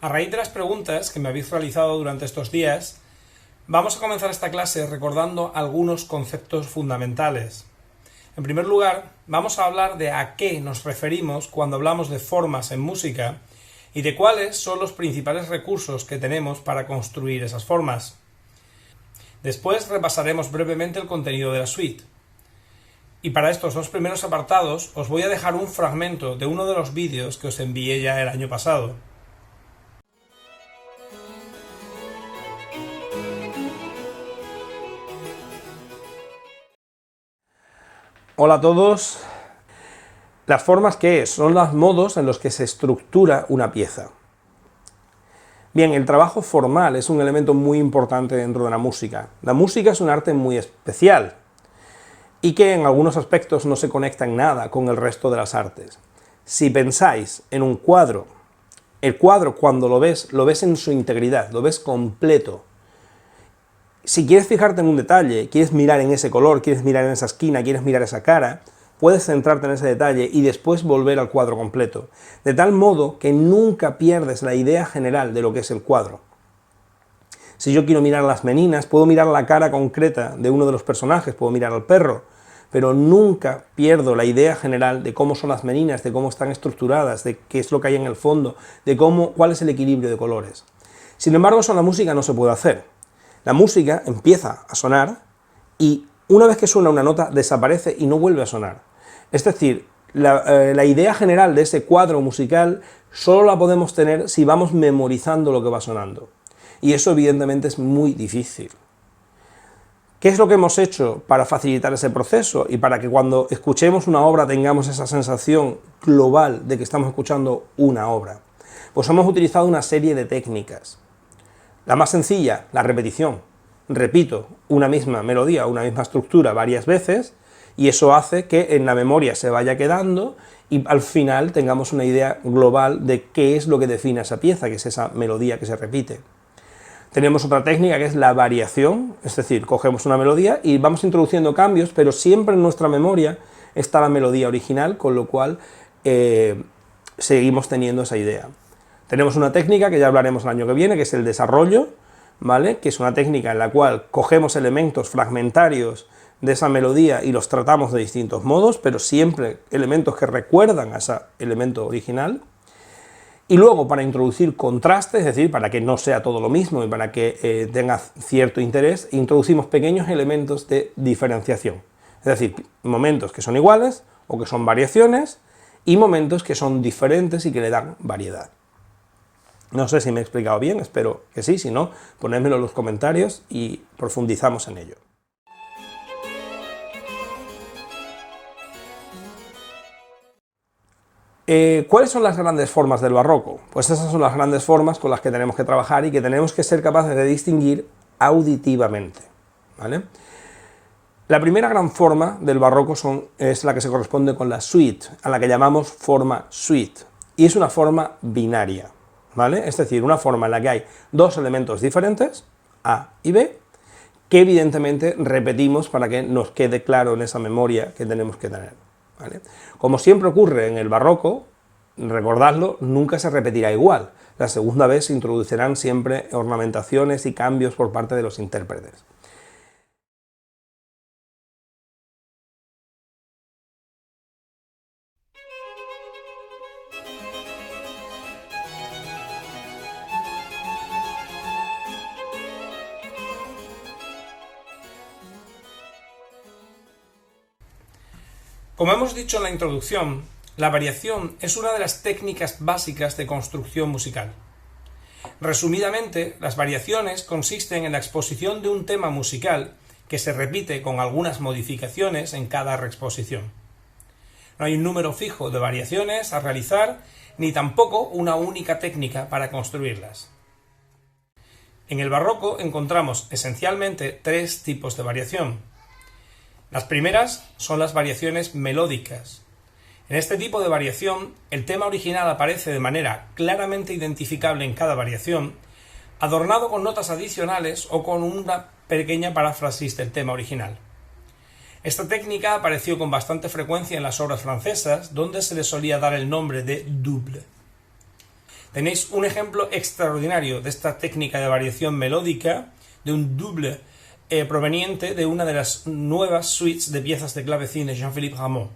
A raíz de las preguntas que me habéis realizado durante estos días, vamos a comenzar esta clase recordando algunos conceptos fundamentales. En primer lugar, vamos a hablar de a qué nos referimos cuando hablamos de formas en música y de cuáles son los principales recursos que tenemos para construir esas formas. Después repasaremos brevemente el contenido de la suite. Y para estos dos primeros apartados os voy a dejar un fragmento de uno de los vídeos que os envié ya el año pasado. Hola a todos. Las formas, ¿qué es? Son los modos en los que se estructura una pieza. Bien, el trabajo formal es un elemento muy importante dentro de la música. La música es un arte muy especial y que en algunos aspectos no se conecta en nada con el resto de las artes. Si pensáis en un cuadro, el cuadro cuando lo ves en su integridad, lo ves completo. Si quieres fijarte en un detalle, quieres mirar en ese color, quieres mirar en esa esquina, quieres mirar esa cara, puedes centrarte en ese detalle y después volver al cuadro completo, de tal modo que nunca pierdes la idea general de lo que es el cuadro. Si yo quiero mirar las meninas, puedo mirar la cara concreta de uno de los personajes, puedo mirar al perro, pero nunca pierdo la idea general de cómo son las meninas, de cómo están estructuradas, de qué es lo que hay en el fondo, de cuál es el equilibrio de colores. Sin embargo, eso en la música no se puede hacer. La música empieza a sonar y una vez que suena una nota desaparece y no vuelve a sonar. Es decir, la idea general de ese cuadro musical solo la podemos tener si vamos memorizando lo que va sonando. Y eso evidentemente es muy difícil. ¿Qué es lo que hemos hecho para facilitar ese proceso y para que cuando escuchemos una obra tengamos esa sensación global de que estamos escuchando una obra? Pues hemos utilizado una serie de técnicas. La más sencilla, la repetición. Repito una misma melodía, una misma estructura varias veces, y eso hace que en la memoria se vaya quedando y al final tengamos una idea global de qué es lo que define esa pieza, que es esa melodía que se repite. Tenemos otra técnica que es la variación, es decir, cogemos una melodía y vamos introduciendo cambios, pero siempre en nuestra memoria está la melodía original, con lo cual seguimos teniendo esa idea. Tenemos una técnica que ya hablaremos el año que viene, que es el desarrollo, ¿vale? Que es una técnica en la cual cogemos elementos fragmentarios de esa melodía y los tratamos de distintos modos, pero siempre elementos que recuerdan a ese elemento original. Y luego, para introducir contraste, es decir, para que no sea todo lo mismo y para que tenga cierto interés, introducimos pequeños elementos de diferenciación. Es decir, momentos que son iguales o que son variaciones y momentos que son diferentes y que le dan variedad. No sé si me he explicado bien, espero que sí, si no, ponedmelo en los comentarios y profundizamos en ello. ¿Cuáles son las grandes formas del barroco? Pues esas son las grandes formas con las que tenemos que trabajar y que tenemos que ser capaces de distinguir auditivamente, ¿vale? La primera gran forma del barroco es la que se corresponde con la suite, a la que llamamos forma suite, y es una forma binaria, ¿vale? Es decir, una forma en la que hay dos elementos diferentes, A y B, que evidentemente repetimos para que nos quede claro en esa memoria que tenemos que tener, ¿vale? Como siempre ocurre en el barroco, recordadlo, nunca se repetirá igual. La segunda vez se introducirán siempre ornamentaciones y cambios por parte de los intérpretes. Como hemos dicho en la introducción, la variación es una de las técnicas básicas de construcción musical. Resumidamente, las variaciones consisten en la exposición de un tema musical que se repite con algunas modificaciones en cada reexposición. No hay un número fijo de variaciones a realizar, ni tampoco una única técnica para construirlas. En el barroco encontramos esencialmente tres tipos de variación. Las primeras son las variaciones melódicas. En este tipo de variación, el tema original aparece de manera claramente identificable en cada variación, adornado con notas adicionales o con una pequeña paráfrasis del tema original. Esta técnica apareció con bastante frecuencia en las obras francesas, donde se le solía dar el nombre de double. Tenéis un ejemplo extraordinario de esta técnica de variación melódica, de un double proveniente de una de las nuevas suites de piezas de clavecín de Jean-Philippe Rameau.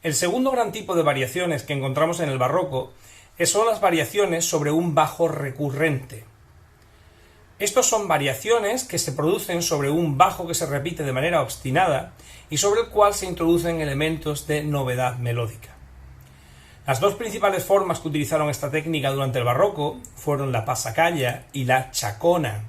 El segundo gran tipo de variaciones que encontramos en el barroco son las variaciones sobre un bajo recurrente. Estos son variaciones que se producen sobre un bajo que se repite de manera obstinada y sobre el cual se introducen elementos de novedad melódica. Las dos principales formas que utilizaron esta técnica durante el barroco fueron la pasacalla y la chacona.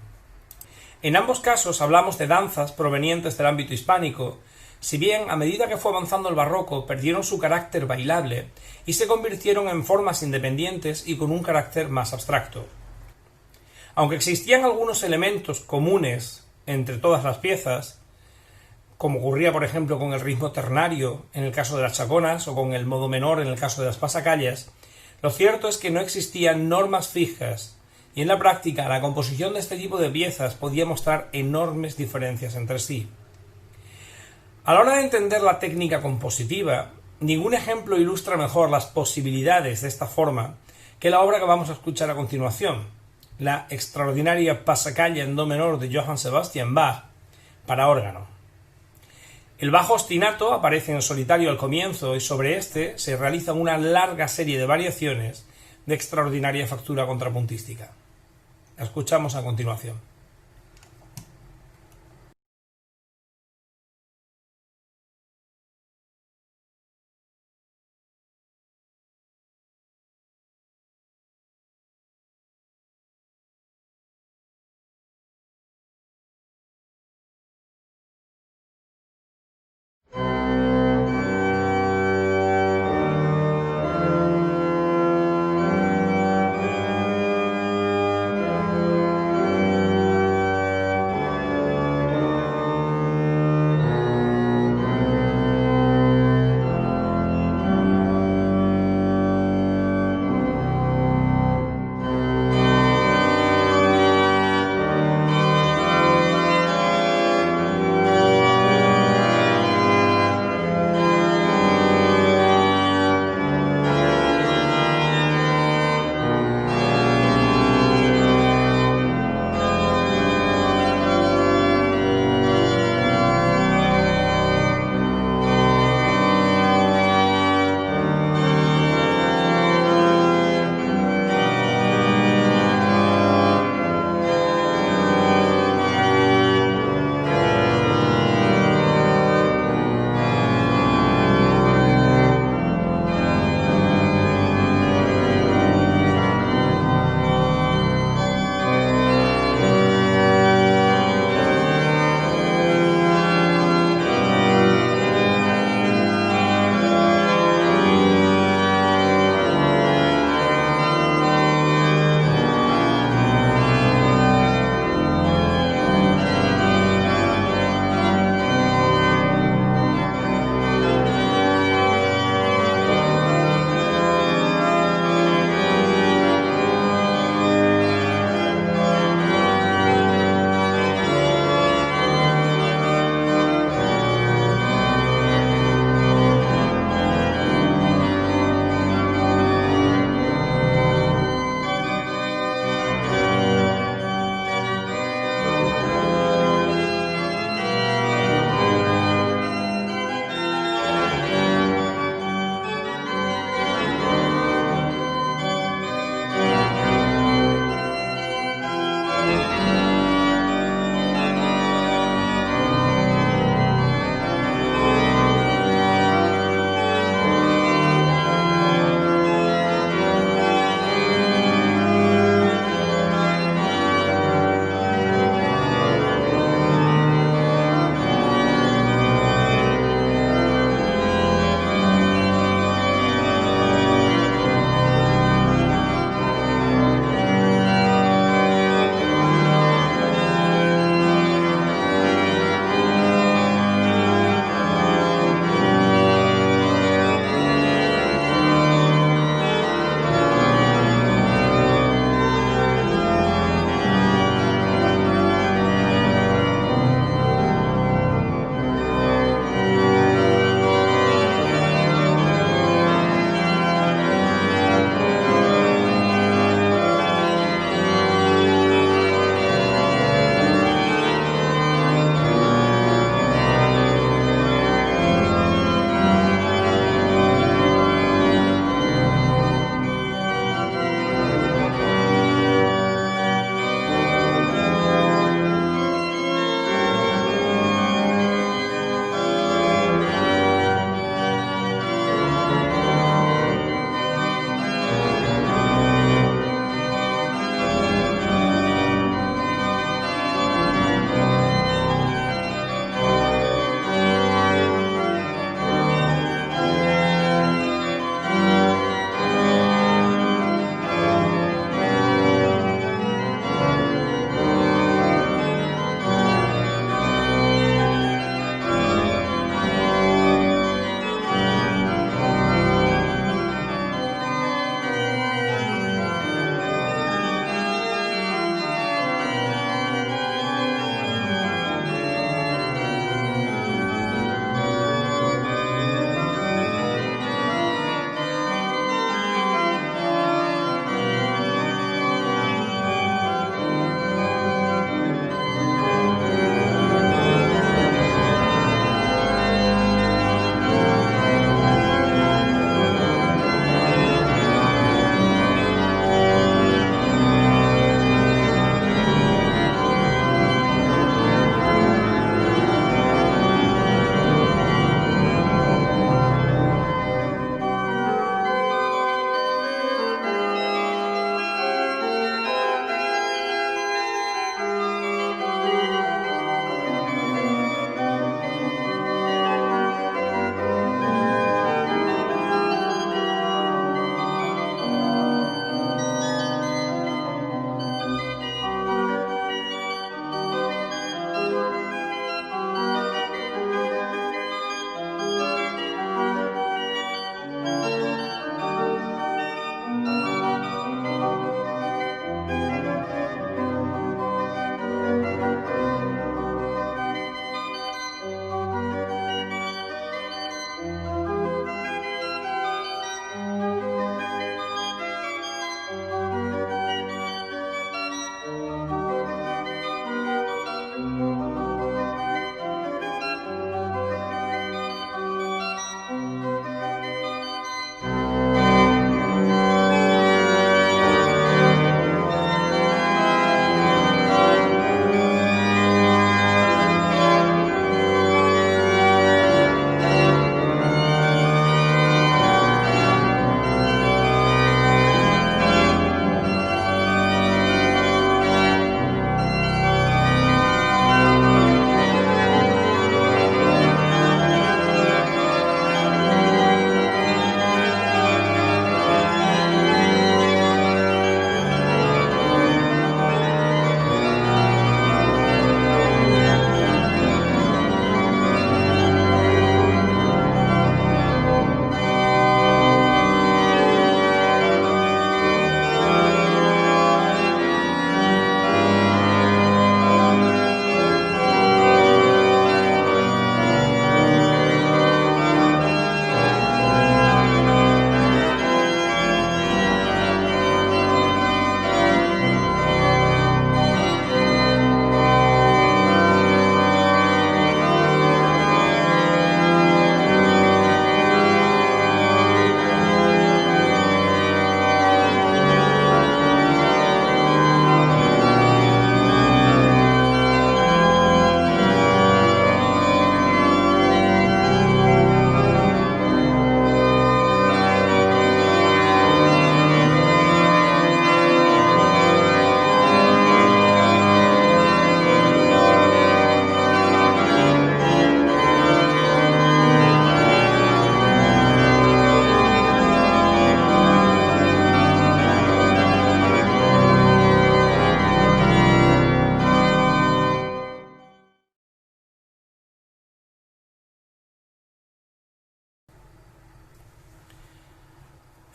En ambos casos hablamos de danzas provenientes del ámbito hispánico, Si bien a medida que fue avanzando el barroco perdieron su carácter bailable y se convirtieron en formas independientes y con un carácter más abstracto. Aunque existían algunos elementos comunes entre todas las piezas, como ocurría por ejemplo con el ritmo ternario en el caso de las chaconas o con el modo menor en el caso de las pasacalles, lo cierto es que no existían normas fijas y en la práctica la composición de este tipo de piezas podía mostrar enormes diferencias entre sí. A la hora de entender la técnica compositiva, ningún ejemplo ilustra mejor las posibilidades de esta forma que la obra que vamos a escuchar a continuación, la extraordinaria Pasacaglia en do menor de Johann Sebastian Bach para órgano. El bajo ostinato aparece en solitario al comienzo y sobre este se realiza una larga serie de variaciones de extraordinaria factura contrapuntística. La escuchamos a continuación.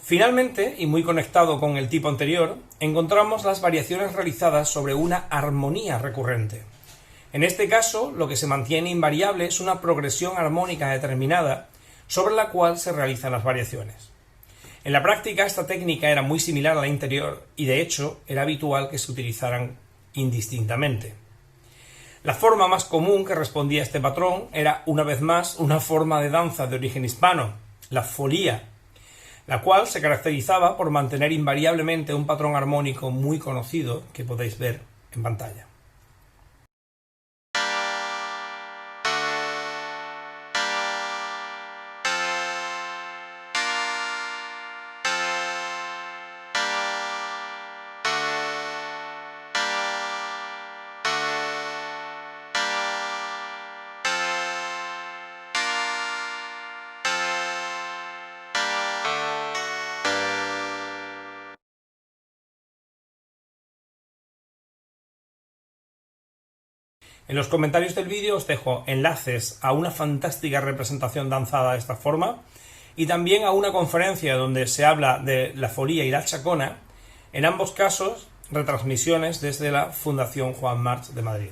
Finalmente, y muy conectado con el tipo anterior, encontramos las variaciones realizadas sobre una armonía recurrente. En este caso, lo que se mantiene invariable es una progresión armónica determinada sobre la cual se realizan las variaciones. En la práctica, esta técnica era muy similar a la anterior y, de hecho, era habitual que se utilizaran indistintamente. La forma más común que respondía a este patrón era, una vez más, una forma de danza de origen hispano, la folía, la cual se caracterizaba por mantener invariablemente un patrón armónico muy conocido que podéis ver en pantalla. En los comentarios del vídeo os dejo enlaces a una fantástica representación danzada de esta forma y también a una conferencia donde se habla de la folía y la chacona, en ambos casos retransmisiones desde la Fundación Juan March de Madrid.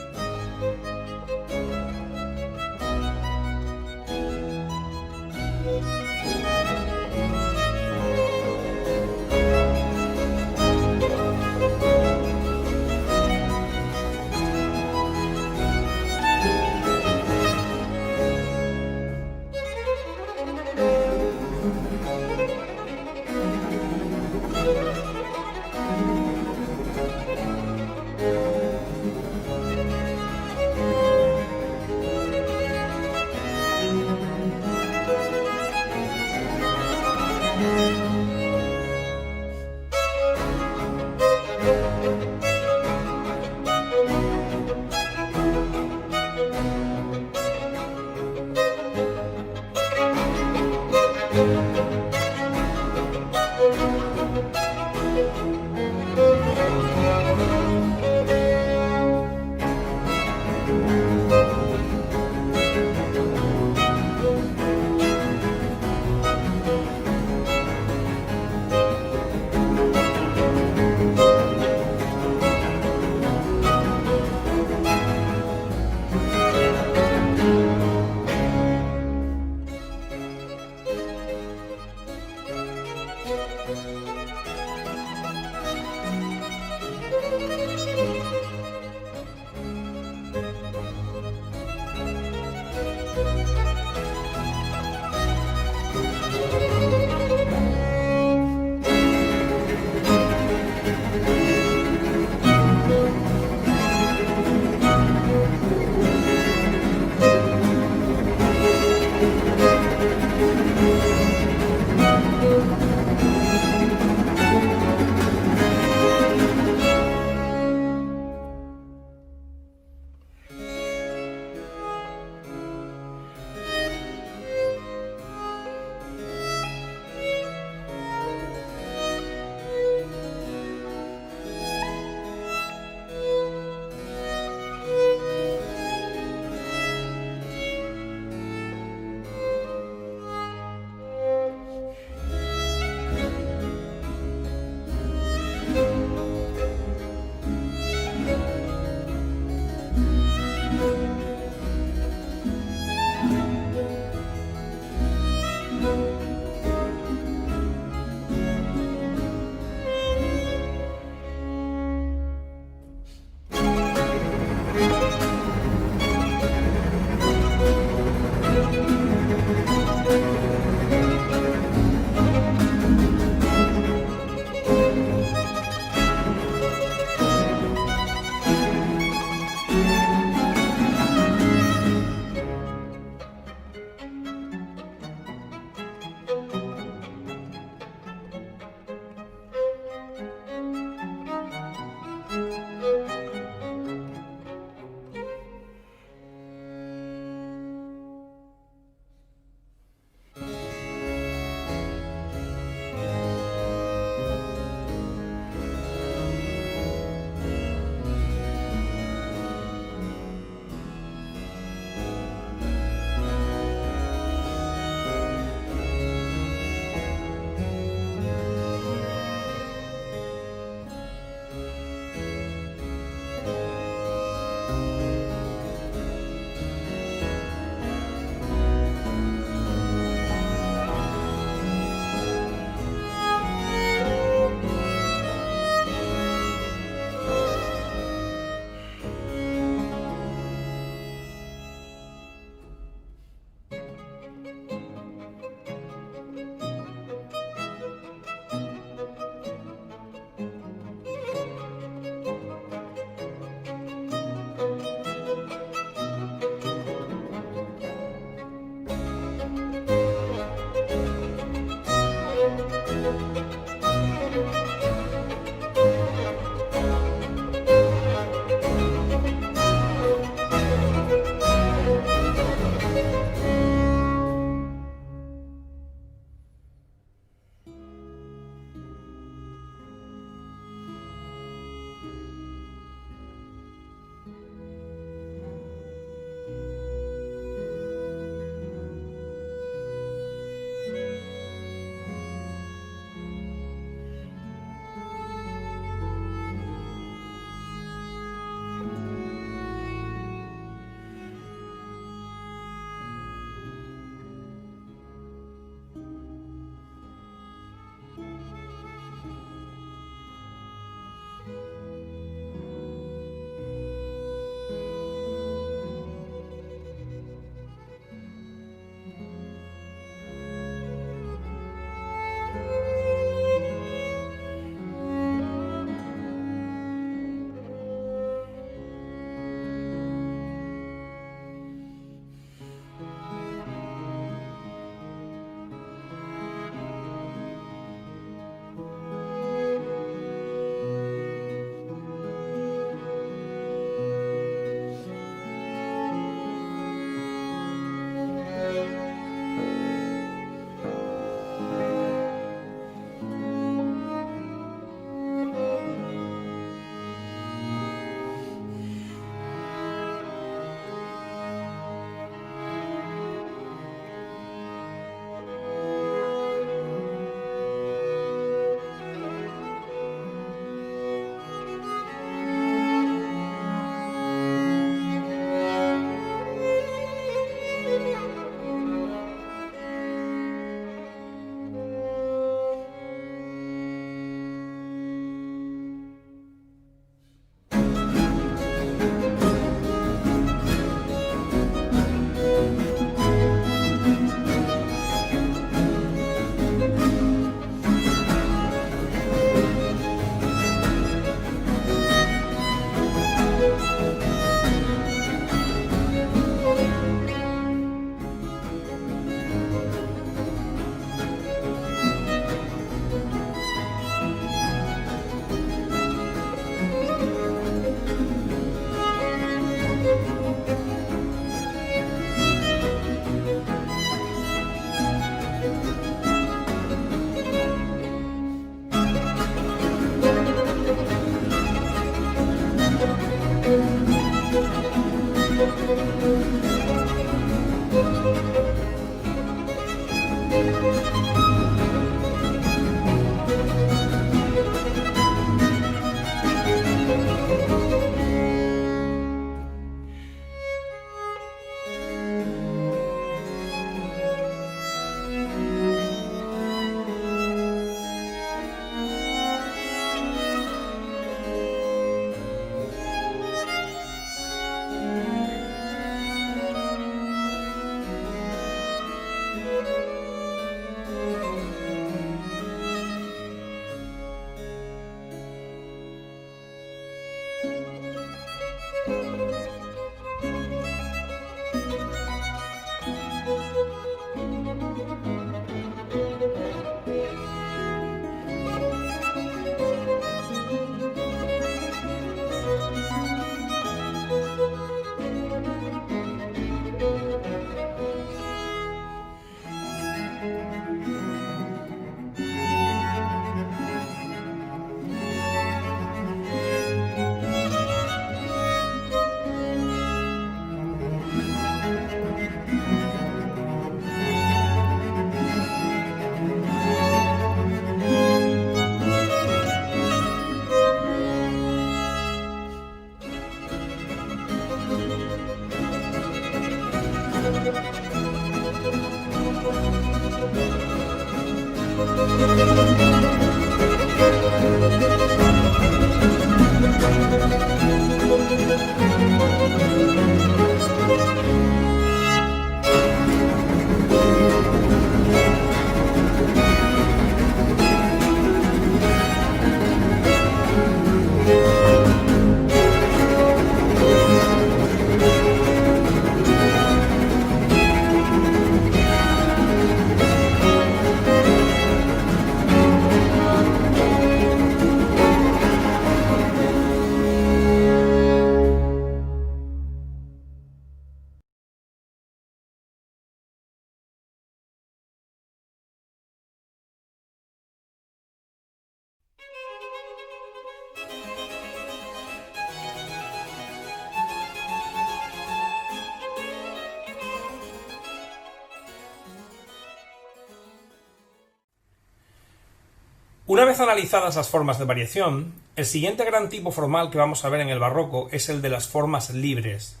Una vez analizadas las formas de variación, el siguiente gran tipo formal que vamos a ver en el barroco es el de las formas libres.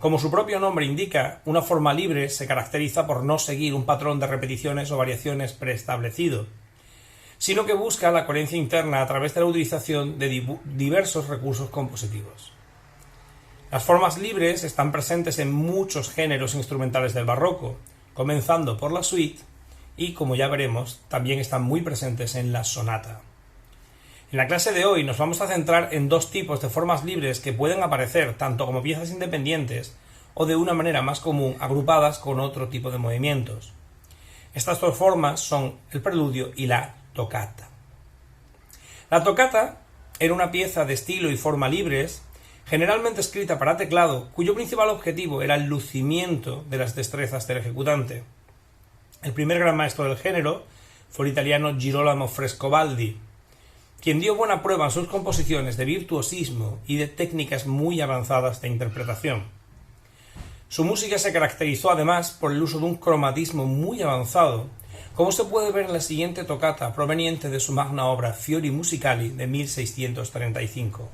Como su propio nombre indica, una forma libre se caracteriza por no seguir un patrón de repeticiones o variaciones preestablecido, sino que busca la coherencia interna a través de la utilización de diversos recursos compositivos. Las formas libres están presentes en muchos géneros instrumentales del barroco, comenzando por la suite, y, como ya veremos, también están muy presentes en la sonata. En la clase de hoy nos vamos a centrar en dos tipos de formas libres que pueden aparecer tanto como piezas independientes o de una manera más común agrupadas con otro tipo de movimientos. Estas dos formas son el preludio y la toccata. La toccata era una pieza de estilo y forma libres, generalmente escrita para teclado, cuyo principal objetivo era el lucimiento de las destrezas del ejecutante. El primer gran maestro del género fue el italiano Girolamo Frescobaldi, quien dio buena prueba en sus composiciones de virtuosismo y de técnicas muy avanzadas de interpretación. Su música se caracterizó además por el uso de un cromatismo muy avanzado, como se puede ver en la siguiente toccata proveniente de su magna obra Fiori Musicali de 1635.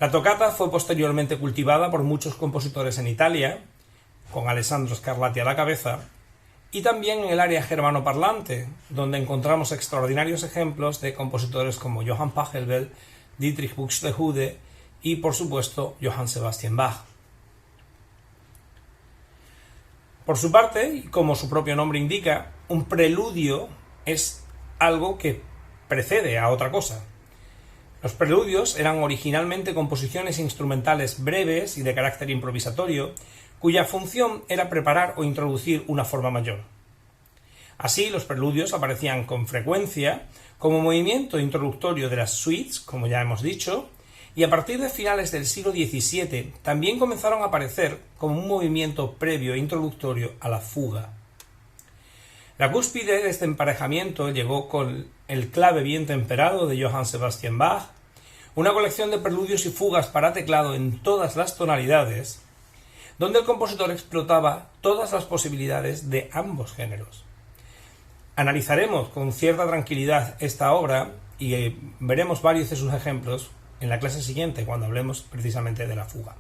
La toccata fue posteriormente cultivada por muchos compositores en Italia, con Alessandro Scarlatti a la cabeza, y también en el área germanoparlante, donde encontramos extraordinarios ejemplos de compositores como Johann Pachelbel, Dietrich Buxtehude y, por supuesto, Johann Sebastian Bach. Por su parte, y como su propio nombre indica, un preludio es algo que precede a otra cosa. Los preludios eran originalmente composiciones instrumentales breves y de carácter improvisatorio, cuya función era preparar o introducir una forma mayor. Así, los preludios aparecían con frecuencia como movimiento introductorio de las suites, como ya hemos dicho, y a partir de finales del siglo XVII también comenzaron a aparecer como un movimiento previo e introductorio a la fuga. La cúspide de este emparejamiento llegó con el clave bien temperado de Johann Sebastian Bach, una colección de preludios y fugas para teclado en todas las tonalidades, donde el compositor explotaba todas las posibilidades de ambos géneros. Analizaremos con cierta tranquilidad esta obra y veremos varios de sus ejemplos en la clase siguiente, cuando hablemos precisamente de la fuga.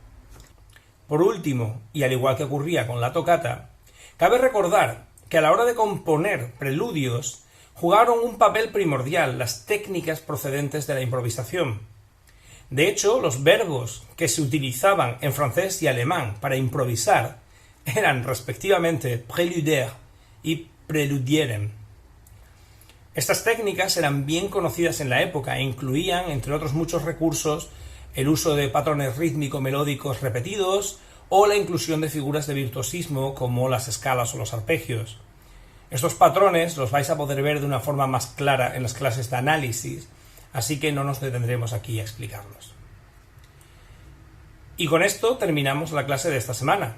Por último, y al igual que ocurría con la toccata, cabe recordar que a la hora de componer preludios jugaron un papel primordial las técnicas procedentes de la improvisación. De hecho, los verbos que se utilizaban en francés y alemán para improvisar eran respectivamente préluder y préludieren. Estas técnicas eran bien conocidas en la época e incluían, entre otros muchos recursos, el uso de patrones rítmico-melódicos repetidos o la inclusión de figuras de virtuosismo como las escalas o los arpegios. Estos patrones los vais a poder ver de una forma más clara en las clases de análisis, así que no nos detendremos aquí a explicarlos. Y con esto terminamos la clase de esta semana.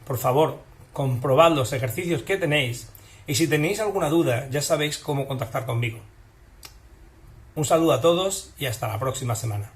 Por favor, comprobad los ejercicios que tenéis y si tenéis alguna duda ya sabéis cómo contactar conmigo. Un saludo a todos y hasta la próxima semana.